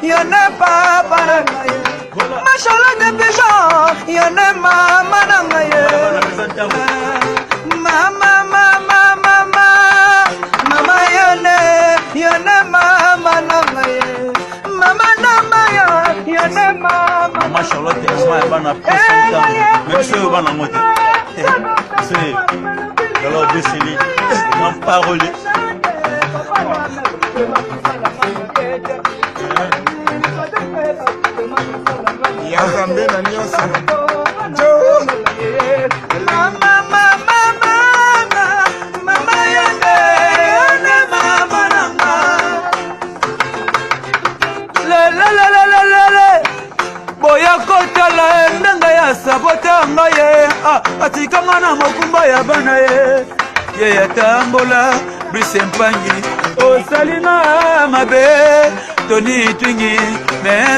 Yone papa nangaye Mashallah de pigeon Yone mama nangaye Mama mama mama Mama yone mama nangaye Mama nangaye Yone mama Mama Charlotte est bana presenta même si on va dans moto c'est alors décidé non parole Yazambe na nyonso Mama mama mama Mama yone mama nanga Le Boya kotala ndanga ya sabota ngaye atikanga na makumba ya bana ye ya tambola Brice Mpangi osalina mabe Tony Twingi